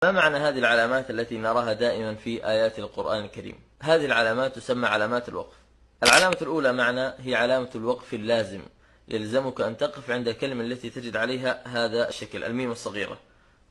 ما معنى هذه العلامات التي نراها دائما في آيات القرآن الكريم؟ هذه العلامات تسمى علامات الوقف. العلامة الأولى هي علامة الوقف اللازم، يلزمك أن تقف عند الكلمة التي تجد عليها هذا الشكل، الميم الصغيرة،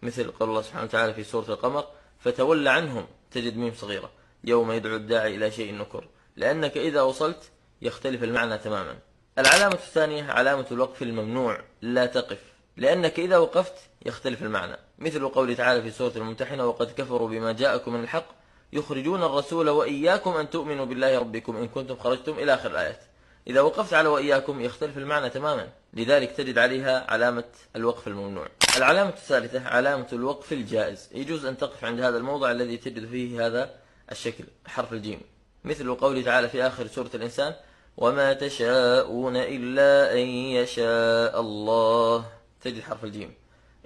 مثل قول الله سبحانه وتعالى في سورة القمر: فتول عنهم، تجد ميم صغيرة، يوم يدعو الداعي إلى شيء نكر، لأنك إذا وصلت يختلف المعنى تماما. العلامة الثانية علامة الوقف الممنوع، لا تقف، لأنك إذا وقفت يختلف المعنى، مثل قوله تعالى في سورة الممتحنة: وقد كفروا بما جاءكم من الحق يخرجون الرسول وإياكم أن تؤمنوا بالله ربكم إن كنتم خرجتم إلى آخر الآيات. إذا وقفت على وإياكم يختلف المعنى تماما، لذلك تجد عليها علامة الوقف الممنوع. العلامة الثالثة علامة الوقف الجائز، يجوز أن تقف عند هذا الموضع الذي تجد فيه هذا الشكل، حرف الجيم، مثل قوله تعالى في آخر سورة الإنسان: وما تشاءون إلا أن يشاء الله، تجد حرف الجيم،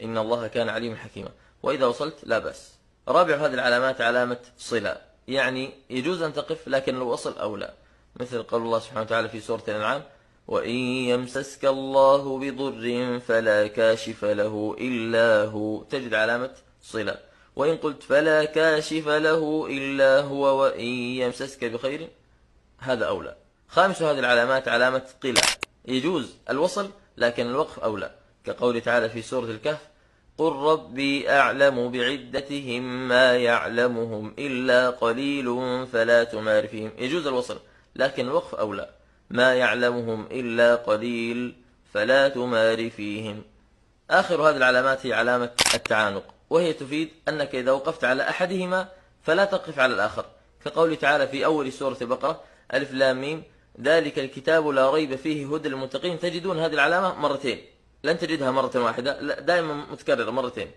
إن الله كان عليما حكيما، وإذا وصلت لا بأس. رابع هذه العلامات علامة صلة، يعني يجوز أن تقف لكن لو وصل أو لا، مثل قول الله سبحانه وتعالى في سورة الأنعام: وإن يمسسك الله بضر فلا كاشف له إلا هو، تجد علامة صلة. وإن قلت فلا كاشف له إلا هو وإن يمسسك بخير، هذا أولى. خامس هذه العلامات علامة قلة، يجوز الوصل لكن الوقف أولى، كقول تعالى في سورة الكهف: قل ربي أعلم بعدتهم ما يعلمهم إلا قليل فلا تمار فيهم، يجوز الوصل لكن الوقف أولى، ما يعلمهم إلا قليل فلا تمار فيهم. آخر هذه العلامات هي علامة التعانق، وهي تفيد أنك إذا وقفت على أحدهما فلا تقف على الآخر، كقول تعالى في أول سورة البقرة: ألف لام ميم ذلك الكتاب لا ريب فيه هدى للمتقين. تجدون هذه العلامة مرتين، لن تجدها مرة واحدة، لا، دائما متكررة مرتين،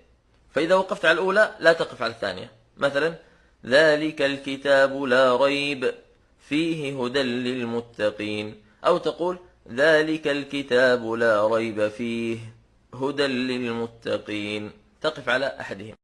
فإذا وقفت على الأولى لا تقف على الثانية. مثلا: ذلك الكتاب لا ريب فيه هدى للمتقين، أو تقول: ذلك الكتاب لا ريب فيه هدى للمتقين، تقف على أحدهم.